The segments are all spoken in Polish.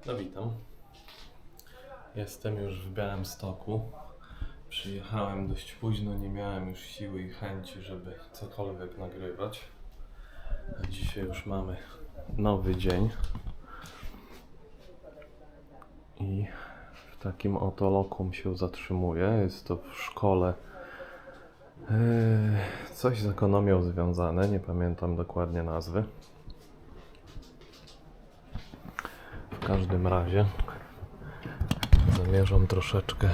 No witam. Jestem już w Białymstoku. Przyjechałem dość późno, nie miałem już siły i chęci, żeby cokolwiek nagrywać. A dzisiaj już mamy nowy dzień. I w takim oto lokum się zatrzymuję. Jest to w szkole coś z ekonomią związane, nie pamiętam dokładnie nazwy. W każdym razie zamierzam troszeczkę,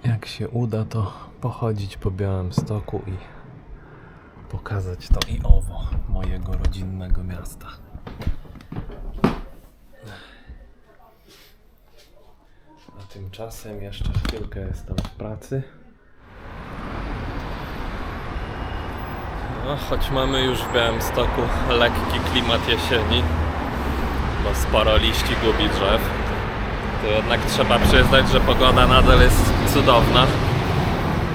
jak się uda, to pochodzić po Białymstoku i pokazać to i owo mojego rodzinnego miasta. A tymczasem jeszcze chwilkę jestem w pracy. No, choć mamy już w Białymstoku lekki klimat jesieni, bo sporo liści gubi drzew, to jednak trzeba przyznać, że pogoda nadal jest cudowna,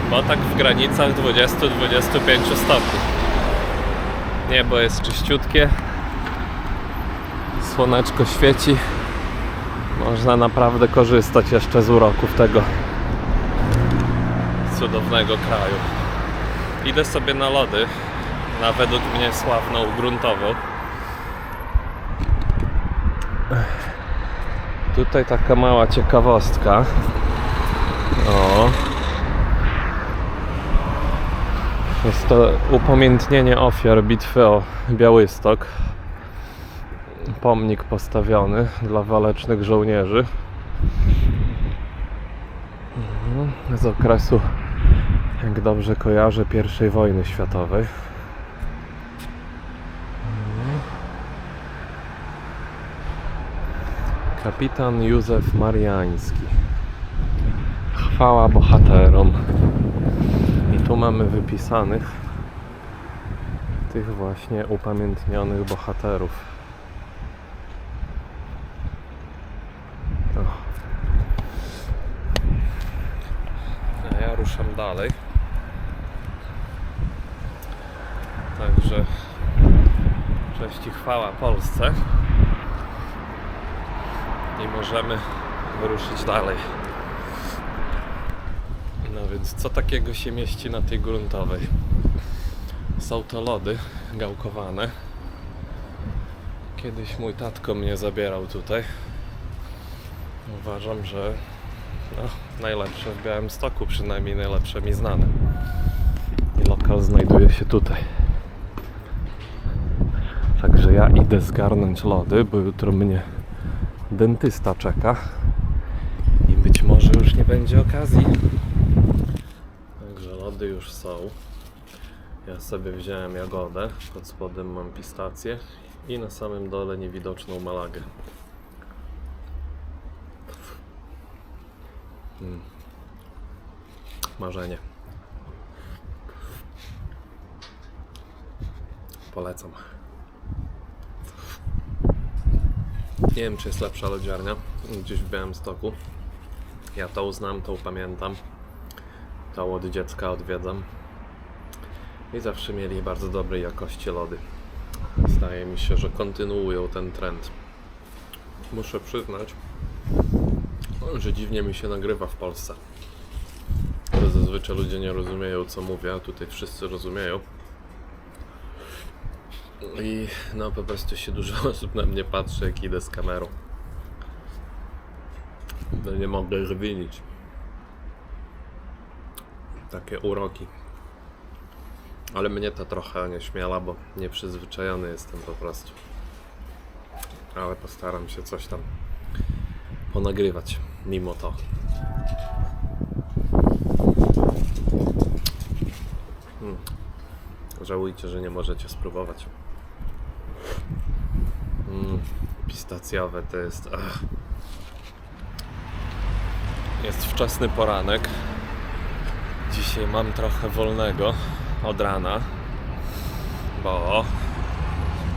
bo tak w granicach 20-25 stopni. Niebo jest czyściutkie, słoneczko świeci, można naprawdę korzystać jeszcze z uroków tego cudownego kraju. Idę sobie na lody, na według mnie sławną gruntową. Tutaj taka mała ciekawostka. O. Jest to upamiętnienie ofiar bitwy o Białystok. Pomnik postawiony dla walecznych żołnierzy z okresu, jak dobrze kojarzę, I wojny światowej. Kapitan Józef Mariański. Chwała bohaterom. I tu mamy wypisanych tych właśnie upamiętnionych bohaterów. A ja ruszam dalej. Także cześć i chwała Polsce. I możemy wyruszyć dalej. No więc co takiego się mieści na tej gruntowej? Są to lody gałkowane. Kiedyś mój tatko mnie zabierał tutaj. Uważam, że najlepsze w Białymstoku, przynajmniej najlepsze mi znane. I lokal znajduje się tutaj. Także ja idę zgarnąć lody, bo jutro mnie dentysta czeka i być może już nie będzie okazji. Także lody już są. Ja sobie wziąłem jagodę, pod spodem mam pistację i na samym dole niewidoczną malagę. Marzenie. Polecam. Nie wiem, czy jest lepsza lodziarnia gdzieś w Białymstoku. Ja tą znam, tą pamiętam. Tą od dziecka odwiedzam. I zawsze mieli bardzo dobrej jakości lody. Zdaje mi się, że kontynuują ten trend. Muszę przyznać, że dziwnie mi się nagrywa w Polsce. Bo zazwyczaj ludzie nie rozumieją, co mówię, a tutaj wszyscy rozumieją. I no po prostu się dużo osób na mnie patrzy, jak idę z kamerą. No nie mogę ich winić. Takie uroki. Ale mnie to trochę nie śmiela, bo nieprzyzwyczajony jestem po prostu. Ale postaram się coś tam ponagrywać mimo to. Żałujcie, że nie możecie spróbować. Pistacjowe to jest... Jest wczesny poranek. Dzisiaj mam trochę wolnego od rana, bo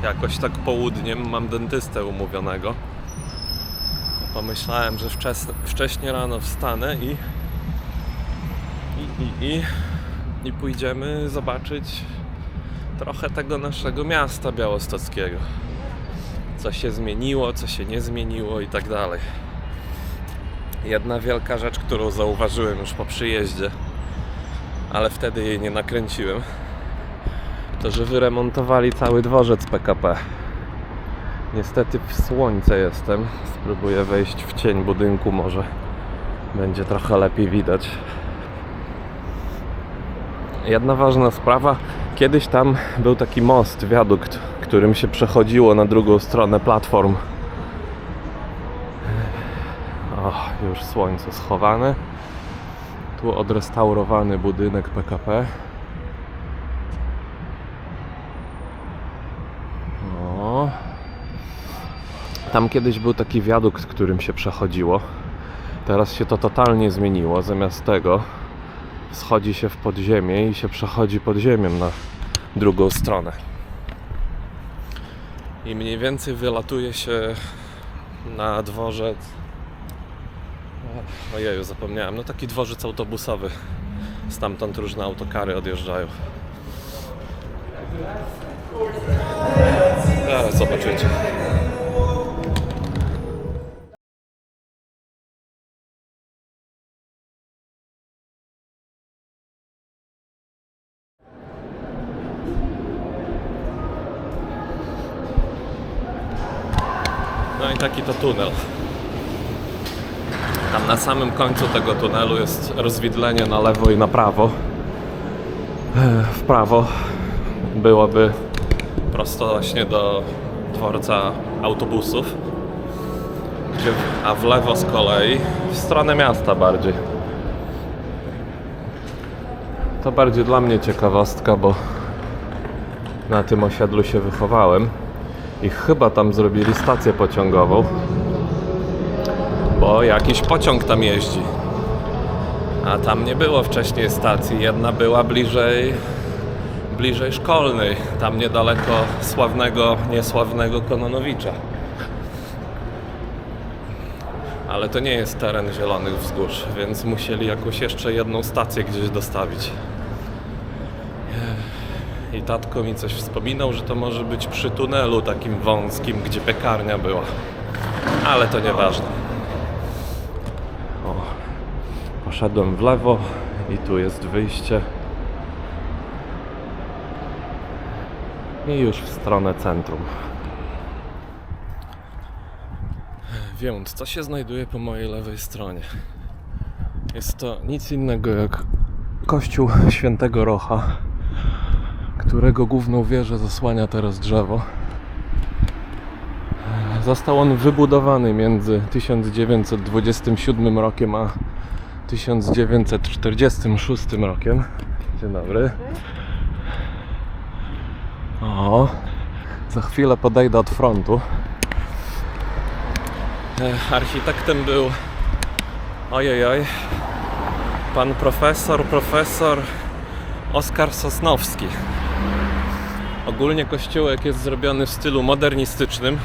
jakoś tak południem mam dentystę umówionego. To pomyślałem, że wcześnie rano wstanę i pójdziemy zobaczyć trochę tego naszego miasta białostockiego. co się zmieniło, co się nie zmieniło i tak dalej. Jedna wielka rzecz, którą zauważyłem już po przyjeździe, ale wtedy jej nie nakręciłem, to że wyremontowali cały dworzec PKP. Niestety w słońce jestem. Spróbuję wejść w cień budynku, może będzie trochę lepiej widać. Jedna ważna sprawa. Kiedyś tam był taki most, wiadukt, którym się przechodziło na drugą stronę platform. O, już słońce schowane. Tu odrestaurowany budynek PKP. O. Tam kiedyś był taki wiadukt, którym się przechodziło. Teraz się to totalnie zmieniło. Zamiast tego schodzi się w podziemie i się przechodzi pod ziemią na drugą stronę. I mniej więcej wylatuje się na dworzec. Ojeju, zapomniałem. No taki dworzec autobusowy. Stamtąd różne autokary odjeżdżają. Zaraz zobaczycie. No i taki to tunel. Tam na samym końcu tego tunelu jest rozwidlenie na lewo i na prawo. W prawo byłoby prosto właśnie do dworca autobusów, a w lewo z kolei w stronę miasta bardziej. To bardziej dla mnie ciekawostka, bo na tym osiedlu się wychowałem i chyba tam zrobili stację pociągową, bo jakiś pociąg tam jeździ. A tam nie było wcześniej stacji. Jedna była bliżej Szkolnej, tam niedaleko niesławnego Kononowicza. Ale to nie jest teren Zielonych Wzgórz, więc musieli jakąś jeszcze jedną stację gdzieś dostawić. I tatko mi coś wspominał, że to może być przy tunelu takim wąskim, gdzie piekarnia była. Ale to nieważne. O, poszedłem w lewo i tu jest wyjście. I już w stronę centrum. Więc co się znajduje po mojej lewej stronie? Jest to nic innego jak kościół Świętego Rocha, którego główną wieżę zasłania teraz drzewo. Został on wybudowany między 1927 rokiem a 1946 rokiem. Dzień dobry. O, za chwilę podejdę od frontu. Architektem był pan profesor Oskar Sosnowski. Ogólnie kościółek jest zrobiony w stylu modernistycznym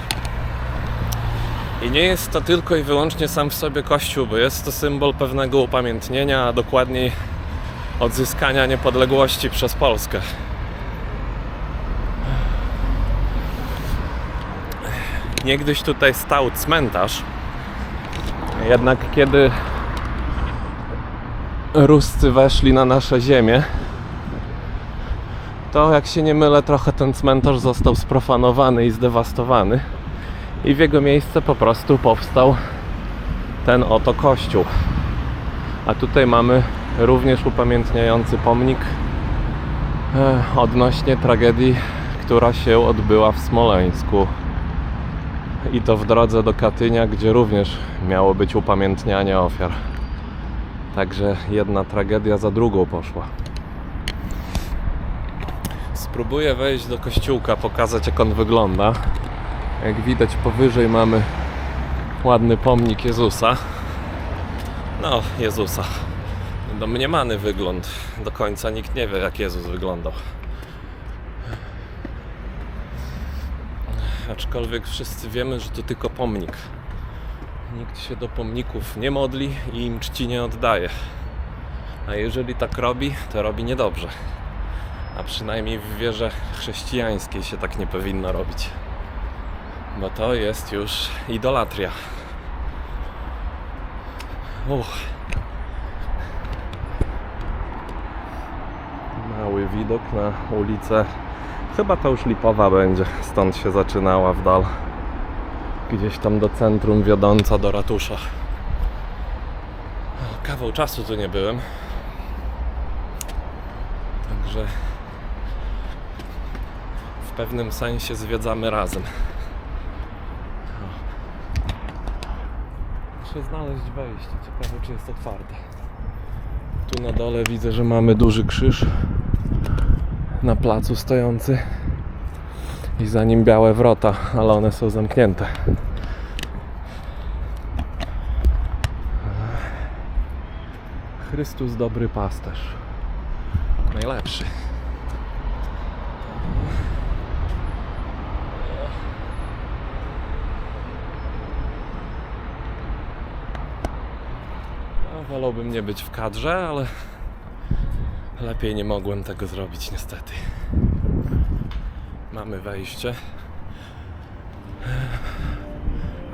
i nie jest to tylko i wyłącznie sam w sobie kościół, bo jest to symbol pewnego upamiętnienia, a dokładniej odzyskania niepodległości przez Polskę. Niegdyś tutaj stał cmentarz, jednak kiedy Ruscy weszli na nasze ziemię, to jak się nie mylę, trochę ten cmentarz został sprofanowany i zdewastowany i w jego miejsce po prostu powstał ten oto kościół. A tutaj mamy również upamiętniający pomnik odnośnie tragedii, która się odbyła w Smoleńsku. I to w drodze do Katynia, gdzie również miało być upamiętnianie ofiar. Także jedna tragedia za drugą poszła. Spróbuję wejść do kościółka, pokazać jak on wygląda. Jak widać powyżej mamy ładny pomnik Jezusa. No, Jezusa. Domniemany wygląd. Do końca nikt nie wie, jak Jezus wyglądał. Aczkolwiek wszyscy wiemy, że to tylko pomnik. Nikt się do pomników nie modli i im czci nie oddaje. A jeżeli tak robi, to robi niedobrze. A przynajmniej w wierze chrześcijańskiej się tak nie powinno robić. bo to jest już idolatria. Mały widok na ulicę. Chyba to już Lipowa będzie, stąd się zaczynała w dal. Gdzieś tam do centrum wiodąca do ratusza. Kawał czasu tu nie byłem. Także w pewnym sensie zwiedzamy razem. Muszę znaleźć wejście. Ciekawe, czy jest otwarte. Tu na dole widzę, że mamy duży krzyż na placu stojący i za nim białe wrota, ale one są zamknięte. Chrystus dobry pasterz. Najlepszy. No, wolałbym nie być w kadrze, ale lepiej nie mogłem tego zrobić niestety. Mamy wejście,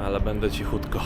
ale będę cichutko.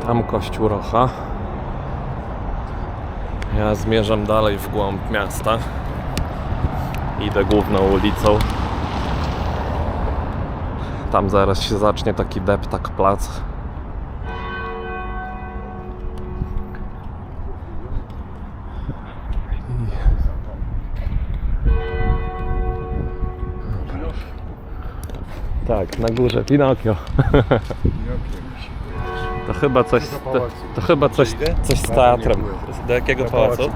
Tam kościół Rocha. Ja zmierzam dalej w głąb miasta. Idę główną ulicą. Tam zaraz się zacznie taki deptak plac. Tak, na górze Pinokio. To chyba coś z teatrem. Do jakiego pałacu?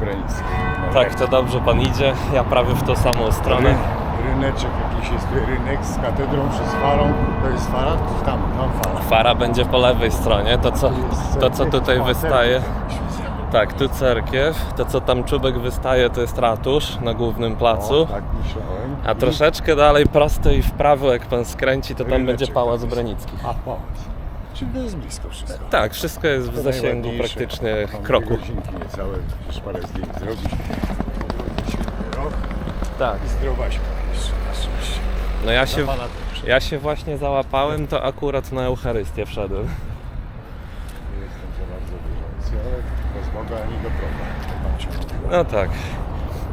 Tak, to dobrze pan idzie. Ja prawie w tą samą stronę. Ryneczek jakiś jest, rynek z katedrą przez farą. To jest fara? Tam fara. Fara będzie po lewej stronie. To co tutaj wystaje. Tak, tu cerkiew. To co tam czubek wystaje, to jest ratusz na głównym placu. O, tak myślałem. A troszeczkę dalej prosto i w prawo, jak pan skręci, to tam będzie Pałac Branickich. A, pałac. Czyli to jest blisko wszystko. Tak, wszystko jest w zasięgu praktycznie kroku. Niecałe, przecież parę zdjęć zrobić. Tak. I zdrowaśka jeszcze na szczęście. No ja się właśnie załapałem, to akurat na Eucharystię wszedłem. Nie jestem za bardzo wierzący, ale bez Boga ani do progu. No tak.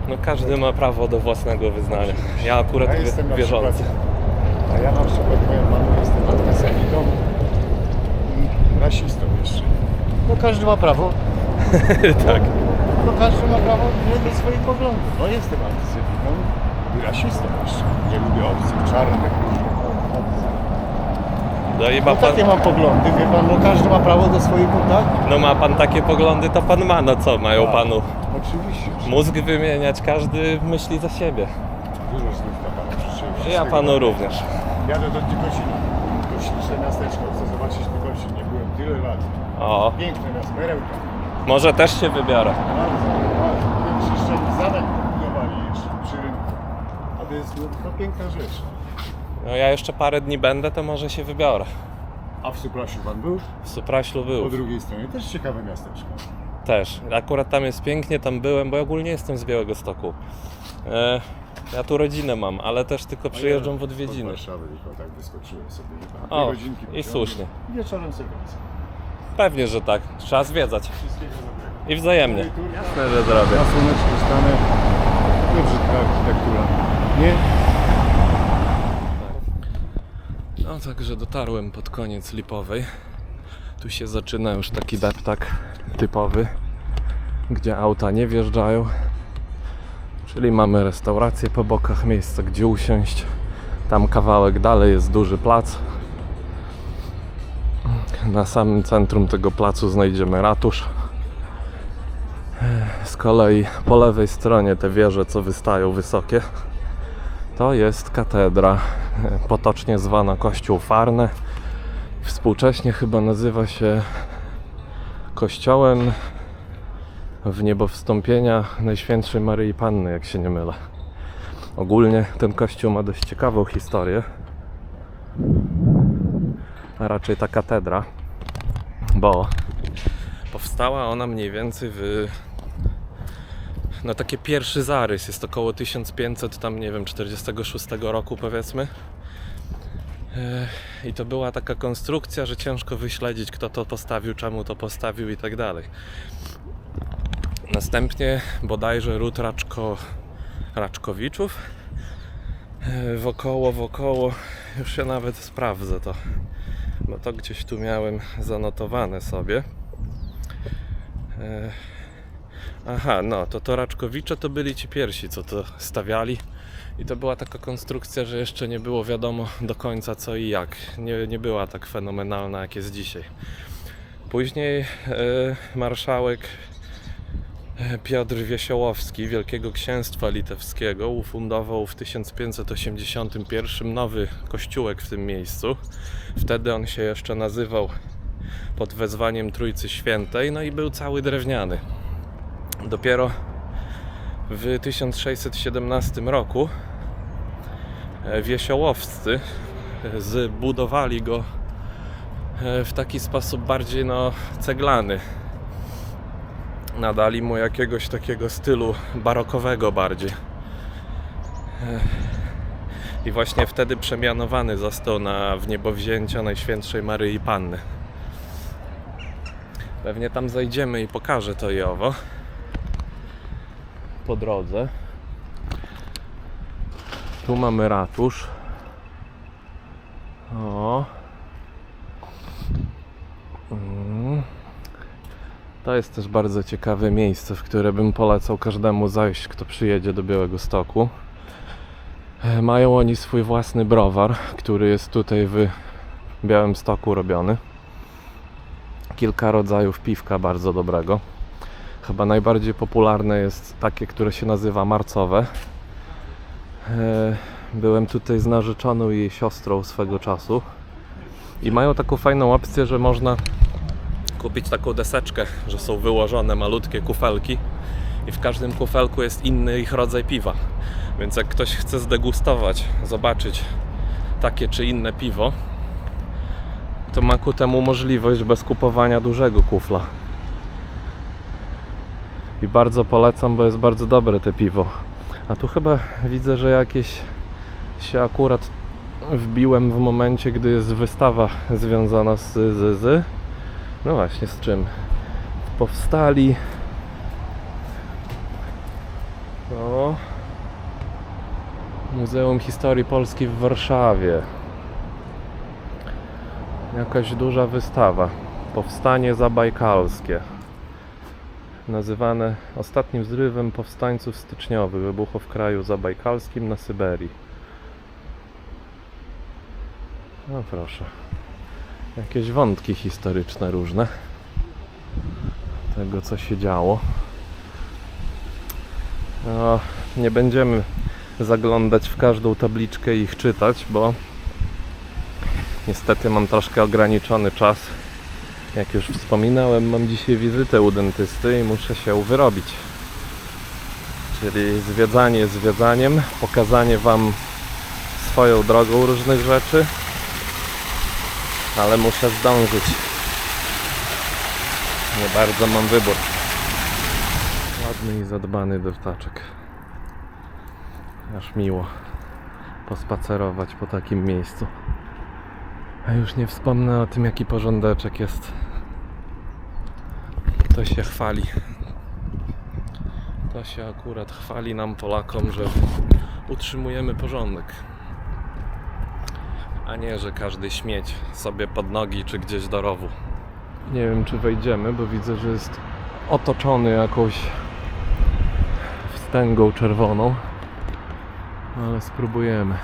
No każdy ma prawo do własnego wyznania. Ja akurat wierzący. A ja na przykład moją mamą jestem antysemitą i rasistą jeszcze. No każdy ma prawo. Tak. No każdy ma prawo do swoich poglądów. No jestem antysemitą i rasistą jeszcze. Nie lubię obcych, czarnych. No i No ma pan, takie mam poglądy, wie pan, no każdy ma prawo do swoich tak? no ma pan takie poglądy, to pan ma, no co mają Tak. panu Oczywiście. mózg wymieniać, każdy myśli za siebie. Dużo znów na pana przyszedł. Ja panu również. Jadę do Tykocina. To śliczne miasteczko. Chcę zobaczyć Tykocin. Nie byłem tyle lat. O, Piękne miasto. Perełka. może też się wybiorę. Bardzo, bardzo. Jeszcze zamek budował. to piękna rzecz. No ja jeszcze parę dni będę, to może się wybiorę. A w Suprasiu pan był? W Supraślu był. Po drugiej stronie też ciekawe miasteczko. Też. Akurat tam jest pięknie, tam byłem, bo ja ogólnie jestem z Białegostoku. Ja tu rodzinę mam, ale też tylko przyjeżdżam w odwiedziny. Od Warszawy tylko tak wyskoczyłem sobie. O, godzinki i pociągiem. słusznie. I wieczorem sobie wracam. Pewnie, że tak. Trzeba zwiedzać. Wszystkiego dobrego. I wzajemnie. Jasne, że zrobię. Na słoneczku stanę. Dobrze ta architektura. Nie? No także dotarłem pod koniec Lipowej. Tu się zaczyna już taki deptak typowy, gdzie auta nie wjeżdżają. Czyli mamy restaurację po bokach, miejsce gdzie usiąść. Tam kawałek dalej jest duży plac. Na samym centrum tego placu znajdziemy ratusz. Z kolei po lewej stronie te wieże, co wystają wysokie, to jest katedra, potocznie zwana Kościół Farne. Współcześnie chyba nazywa się Kościołem Wniebowstąpienia Najświętszej Maryi Panny, jak się nie mylę. Ogólnie ten kościół ma dość ciekawą historię, a raczej ta katedra, bo powstała ona mniej więcej no taki pierwszy zarys, jest około 1500 tam nie wiem 46 roku powiedzmy. I to była taka konstrukcja, że ciężko wyśledzić, kto to postawił, czemu to postawił i tak dalej. Następnie bodajże ród Raczkowiczów wokoło, już się nawet sprawdzę to, bo to gdzieś tu miałem zanotowane sobie. Aha, no to Raczkowicze to byli ci pierwsi, co to stawiali. I to była taka konstrukcja, że jeszcze nie było wiadomo do końca co i jak. Nie była tak fenomenalna jak jest dzisiaj. Później marszałek Piotr Wiesiołowski Wielkiego Księstwa Litewskiego ufundował w 1581 nowy kościółek w tym miejscu. Wtedy on się jeszcze nazywał pod wezwaniem Trójcy Świętej, no i był cały drewniany. Dopiero w 1617 roku Wiesiołowscy zbudowali go w taki sposób bardziej ceglany. Nadali mu jakiegoś takiego stylu barokowego bardziej. I właśnie wtedy przemianowany został na Wniebowzięcia Najświętszej Maryi Panny. Pewnie tam zajdziemy i pokażę to i owo po drodze. Tu mamy ratusz. O. To jest też bardzo ciekawe miejsce, w które bym polecał każdemu zajść, kto przyjedzie do Białegostoku. Mają oni swój własny browar, który jest tutaj w Białymstoku robiony. Kilka rodzajów piwka bardzo dobrego. Chyba najbardziej popularne jest takie, które się nazywa marcowe. Byłem tutaj z narzeczoną i jej siostrą swego czasu. I mają taką fajną opcję, że można kupić taką deseczkę, że są wyłożone malutkie kufelki i w każdym kufelku jest inny ich rodzaj piwa. Więc jak ktoś chce zdegustować, zobaczyć takie czy inne piwo, to ma ku temu możliwość bez kupowania dużego kufla. I bardzo polecam, bo jest bardzo dobre te piwo. A tu chyba widzę, że jakieś się akurat wbiłem w momencie, gdy jest wystawa związana z no właśnie, z czym powstali. O, Muzeum Historii Polski w Warszawie. Jakaś duża wystawa. Powstanie zabajkalskie. Nazywane ostatnim zrywem powstańców styczniowych. Wybuchło w kraju zabajkalskim na Syberii. No proszę. Jakieś wątki historyczne różne. Tego co się działo. No, nie będziemy zaglądać w każdą tabliczkę i ich czytać, bo niestety mam troszkę ograniczony czas. Jak już wspominałem, mam dzisiaj wizytę u dentysty i muszę się wyrobić. Czyli zwiedzanie zwiedzaniem, pokazanie Wam swoją drogą różnych rzeczy, ale muszę zdążyć. Nie bardzo mam wybór. Ładny i zadbany deptaczek. Aż miło pospacerować po takim miejscu. A już nie wspomnę o tym, jaki porządeczek jest. To się chwali. To się akurat chwali nam, Polakom, że utrzymujemy porządek. A nie, że każdy śmieć sobie pod nogi czy gdzieś do rowu. Nie wiem, czy wejdziemy, bo widzę, że jest otoczony jakąś wstęgą czerwoną. Ale spróbujemy.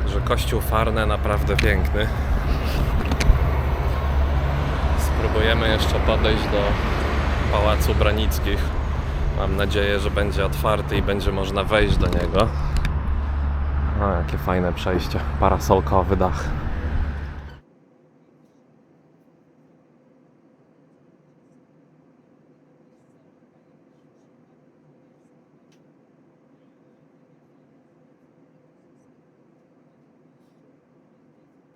Także kościół Farne naprawdę piękny. Spróbujemy jeszcze podejść do Pałacu Branickich. Mam nadzieję, że będzie otwarty i będzie można wejść do niego. O, jakie fajne przejście. Parasolkowy dach.